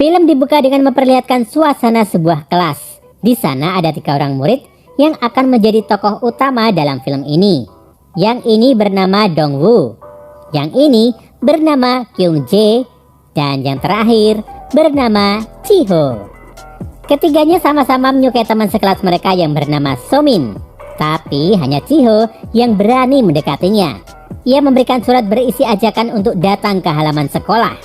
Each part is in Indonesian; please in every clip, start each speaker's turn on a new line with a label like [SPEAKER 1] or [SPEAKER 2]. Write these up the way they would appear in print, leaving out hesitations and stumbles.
[SPEAKER 1] Film dibuka dengan memperlihatkan suasana sebuah kelas. Di sana ada 3 orang murid yang akan menjadi tokoh utama dalam film ini. Yang ini bernama Dongwoo, yang ini bernama Kyungjae, dan yang terakhir bernama Chiho. Ketiganya sama-sama menyukai teman sekelas mereka yang bernama Somin. Tapi hanya Chiho yang berani mendekatinya. Ia memberikan surat berisi ajakan untuk datang ke halaman sekolah.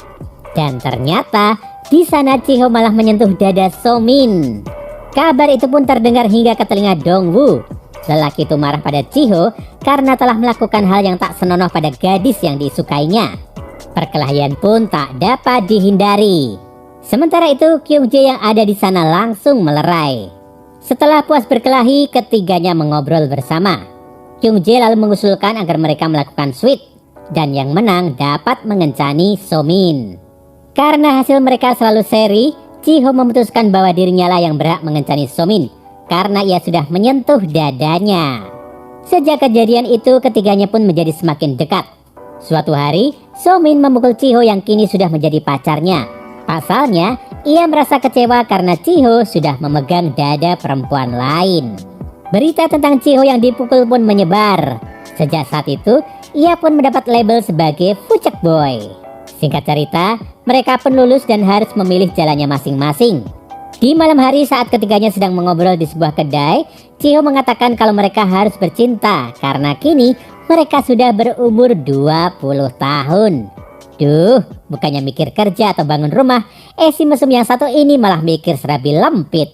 [SPEAKER 1] Dan ternyata di sana Chiho malah menyentuh dada Somin. Kabar itu pun terdengar hingga ke telinga Dongwoo. Lelaki itu marah pada Chiho karena telah melakukan hal yang tak senonoh pada gadis yang disukainya. Perkelahian pun tak dapat dihindari. Sementara itu Kyungjae yang ada di sana langsung melerai. Setelah puas berkelahi, ketiganya mengobrol bersama. Kyungjae lalu mengusulkan agar mereka melakukan sweet, dan yang menang dapat mengencani Somin. Karena hasil mereka selalu seri, Chiho memutuskan bahwa dirinya lah yang berhak mengencani Somin karena ia sudah menyentuh dadanya. Sejak kejadian itu, ketiganya pun menjadi semakin dekat. Suatu hari, Somin memukul Chiho yang kini sudah menjadi pacarnya. Pasalnya, ia merasa kecewa karena Chiho sudah memegang dada perempuan lain. Berita tentang Chiho yang dipukul pun menyebar. Sejak saat itu, ia pun mendapat label sebagai Fucek Boy. Singkat cerita, mereka pun lulus dan harus memilih jalannya masing-masing. Di malam hari saat ketiganya sedang mengobrol di sebuah kedai, Chiho mengatakan kalau mereka harus bercinta karena kini mereka sudah berumur 20 tahun. Duh, bukannya mikir kerja atau bangun rumah, si mesum yang satu ini malah mikir serabi lempit.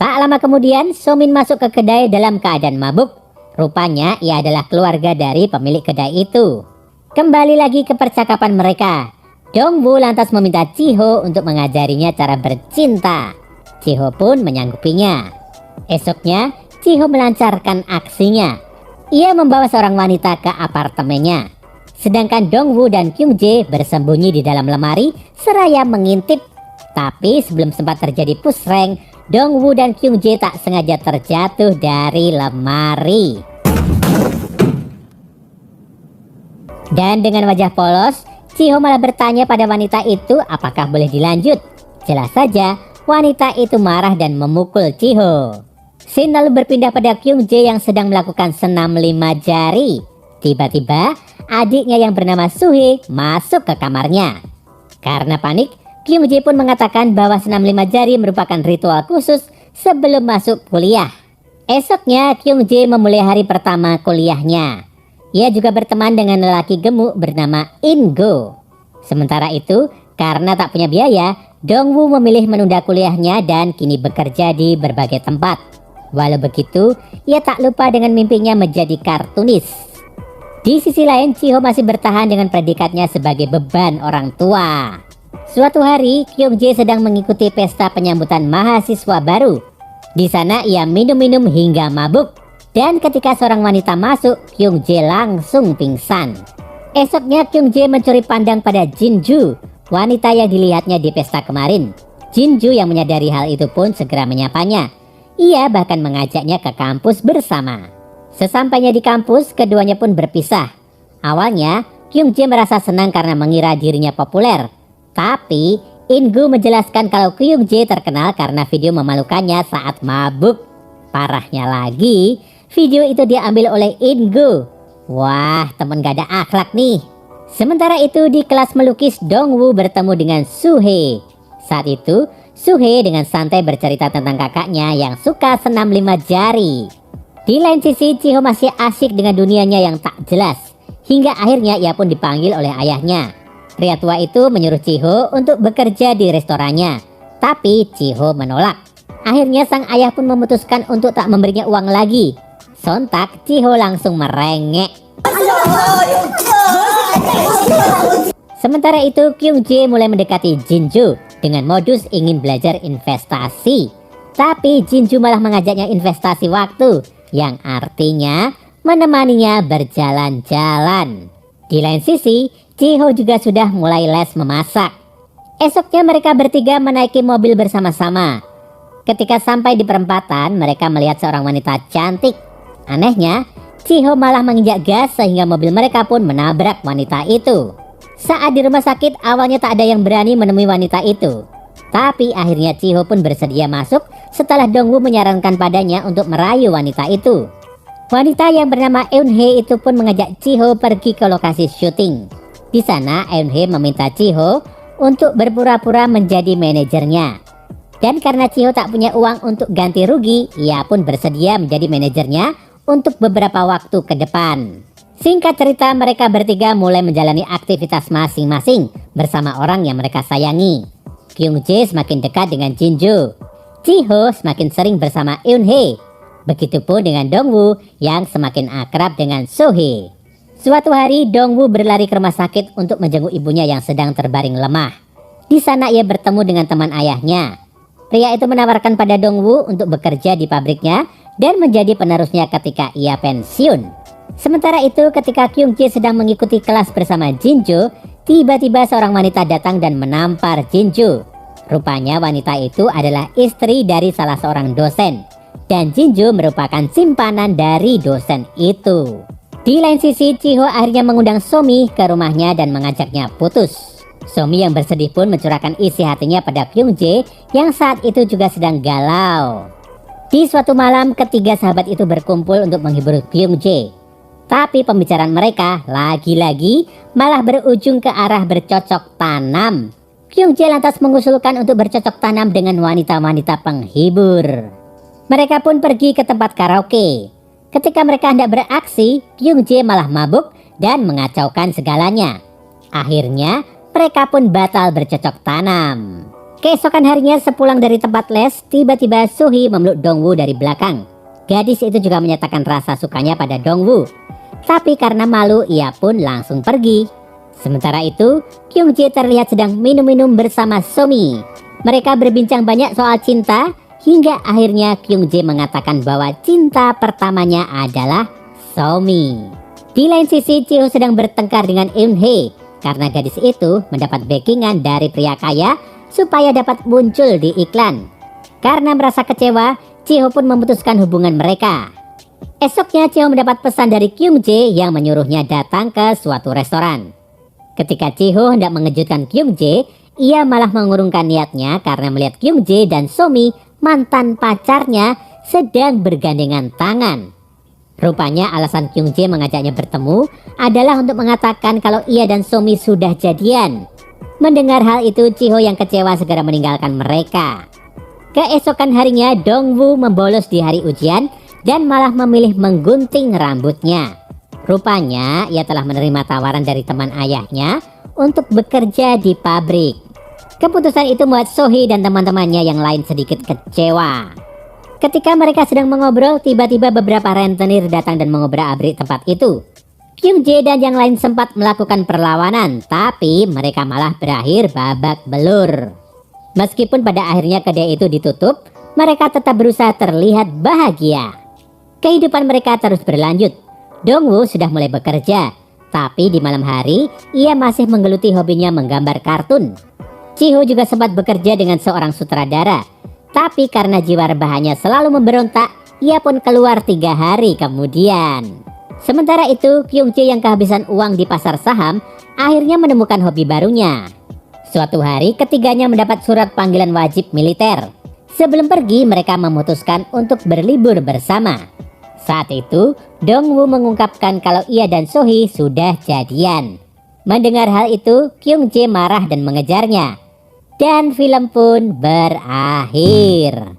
[SPEAKER 1] Tak lama kemudian, Somin masuk ke kedai dalam keadaan mabuk. Rupanya ia adalah keluarga dari pemilik kedai itu. Kembali lagi ke percakapan mereka. Dongwoo lantas meminta Chiho untuk mengajarinya cara bercinta. Chiho pun menyanggupinya. Esoknya, Chiho melancarkan aksinya. Ia membawa seorang wanita ke apartemennya. Sedangkan Dongwoo dan Kyungjae bersembunyi di dalam lemari seraya mengintip. Tapi sebelum sempat terjadi push rank, Dongwoo dan Kyungjae tak sengaja terjatuh dari lemari. Dan dengan wajah polos, Chiho malah bertanya pada wanita itu apakah boleh dilanjut. Jelas saja, wanita itu marah dan memukul Chiho. Scene lalu berpindah pada Kyungjae yang sedang melakukan senam 5 jari. Tiba-tiba, adiknya yang bernama Suhee masuk ke kamarnya. Karena panik, Kyungjae pun mengatakan bahwa senam 5 jari merupakan ritual khusus sebelum masuk kuliah. Esoknya, Kyungjae memulai hari pertama kuliahnya. Ia juga berteman dengan lelaki gemuk bernama In-go. Sementara itu, karena tak punya biaya, Dongwoo memilih menunda kuliahnya dan kini bekerja di berbagai tempat. Walau begitu, ia tak lupa dengan mimpinya menjadi kartunis. Di sisi lain, Chiho masih bertahan dengan predikatnya sebagai beban orang tua. Suatu hari, Kyungjae sedang mengikuti pesta penyambutan mahasiswa baru. Di sana ia minum-minum hingga mabuk. Dan ketika seorang wanita masuk, Kyungjae langsung pingsan. Esoknya Kyungjae mencuri pandang pada Jinju, wanita yang dilihatnya di pesta kemarin. Jinju yang menyadari hal itu pun segera menyapanya. Ia bahkan mengajaknya ke kampus bersama. Sesampainya di kampus, keduanya pun berpisah. Awalnya, Kyungjae merasa senang karena mengira dirinya populer. Tapi, In-go menjelaskan kalau Kyungjae terkenal karena video memalukannya saat mabuk. Parahnya lagi, video itu diambil oleh In-go. Wah, temen gak ada akhlak nih. Sementara itu di kelas melukis, Dongwoo bertemu dengan Suhee. Saat itu, Suhee dengan santai bercerita tentang kakaknya yang suka senam 5 jari. Di lain sisi, Chiho masih asyik dengan dunianya yang tak jelas. Hingga akhirnya ia pun dipanggil oleh ayahnya. Pria tua itu menyuruh Chiho untuk bekerja di restorannya. Tapi Chiho menolak. Akhirnya sang ayah pun memutuskan untuk tak memberinya uang lagi. Sontak Chiho langsung merengek. Sementara itu Kyungjae mulai mendekati Jinju dengan modus ingin belajar investasi. Tapi Jinju malah mengajaknya investasi waktu, yang artinya menemaninya berjalan-jalan. Di lain sisi, Chiho juga sudah mulai les memasak. Esoknya mereka bertiga menaiki mobil bersama-sama. Ketika sampai di perempatan, mereka melihat seorang wanita cantik. Anehnya, Chiho malah menginjak gas sehingga mobil mereka pun menabrak wanita itu. Saat di rumah sakit, awalnya tak ada yang berani menemui wanita itu. Tapi akhirnya Chiho pun bersedia masuk setelah Dongwoo menyarankan padanya untuk merayu wanita itu. Wanita yang bernama Eunhye itu pun mengajak Chiho pergi ke lokasi syuting. Di sana Eunhye meminta Chiho untuk berpura-pura menjadi manajernya. Dan karena Chiho tak punya uang untuk ganti rugi, ia pun bersedia menjadi manajernya untuk beberapa waktu ke depan. Singkat cerita, mereka bertiga mulai menjalani aktivitas masing-masing bersama orang yang mereka sayangi. Kyungjae semakin dekat dengan Jinju. Chiho semakin sering bersama Eunhye. Begitupun dengan Dongwoo yang semakin akrab dengan Sohee. Suatu hari Dongwoo berlari ke rumah sakit untuk menjenguk ibunya yang sedang terbaring lemah. Di sana ia bertemu dengan teman ayahnya. Pria itu menawarkan pada Dongwoo untuk bekerja di pabriknya dan menjadi penerusnya ketika ia pensiun. Sementara itu ketika Kyungjae sedang mengikuti kelas bersama Jinju, tiba-tiba seorang wanita datang dan menampar Jinju. Rupanya wanita itu adalah istri dari salah seorang dosen. Dan Jinju merupakan simpanan dari dosen itu. Di lain sisi, Chiho akhirnya mengundang Somi ke rumahnya dan mengajaknya putus. Somi yang bersedih pun mencurahkan isi hatinya pada Kyungjae yang saat itu juga sedang galau. Di suatu malam, ketiga sahabat itu berkumpul untuk menghibur Kyungjae. Tapi pembicaraan mereka lagi-lagi malah berujung ke arah bercocok tanam. Kyungjae lantas mengusulkan untuk bercocok tanam dengan wanita-wanita penghibur. Mereka pun pergi ke tempat karaoke. Ketika mereka hendak beraksi, Kyungjae malah mabuk dan mengacaukan segalanya. Akhirnya, mereka pun batal bercocok tanam. Keesokan harinya sepulang dari tempat les, tiba-tiba Sohee memeluk Dongwoo dari belakang. Gadis itu juga menyatakan rasa sukanya pada Dongwoo. Tapi karena malu, ia pun langsung pergi. Sementara itu, Kyungjae terlihat sedang minum-minum bersama Somi. Mereka berbincang banyak soal cinta, hingga akhirnya Kyungjae mengatakan bahwa cinta pertamanya adalah Somi. Di lain sisi, Chiho sedang bertengkar dengan Eunhye, karena gadis itu mendapat backingan dari pria kaya supaya dapat muncul di iklan. Karena merasa kecewa, Chiho pun memutuskan hubungan mereka. Esoknya Chiho mendapat pesan dari Kyungjae yang menyuruhnya datang ke suatu restoran. Ketika Chiho hendak mengejutkan Kyungjae, ia malah mengurungkan niatnya karena melihat Kyungjae dan Somi, mantan pacarnya, sedang bergandengan tangan. Rupanya alasan Kyungjae mengajaknya bertemu adalah untuk mengatakan kalau ia dan Somi sudah jadian. Mendengar hal itu, Chiho yang kecewa segera meninggalkan mereka. Keesokan harinya, Dongwoo membolos di hari ujian dan malah memilih menggunting rambutnya. Rupanya ia telah menerima tawaran dari teman ayahnya untuk bekerja di pabrik. Keputusan itu membuat Sohee dan teman-temannya yang lain sedikit kecewa. Ketika mereka sedang mengobrol, tiba-tiba beberapa rentenir datang dan mengobrak-abrik tempat itu. Kyungjae dan yang lain sempat melakukan perlawanan, tapi mereka malah berakhir babak belur. Meskipun pada akhirnya kedai itu ditutup, mereka tetap berusaha terlihat bahagia. Kehidupan mereka terus berlanjut. Dongwoo sudah mulai bekerja, tapi di malam hari ia masih menggeluti hobinya menggambar kartun. Chiho juga sempat bekerja dengan seorang sutradara, tapi karena jiwa rebahannya selalu memberontak, ia pun keluar 3 hari kemudian. Sementara itu, Kyungjae yang kehabisan uang di pasar saham akhirnya menemukan hobi barunya. Suatu hari ketiganya mendapat surat panggilan wajib militer. Sebelum pergi, mereka memutuskan untuk berlibur bersama. Saat itu, Dongwoo mengungkapkan kalau ia dan Sohee sudah jadian. Mendengar hal itu, Kyungjae marah dan mengejarnya. Dan film pun berakhir.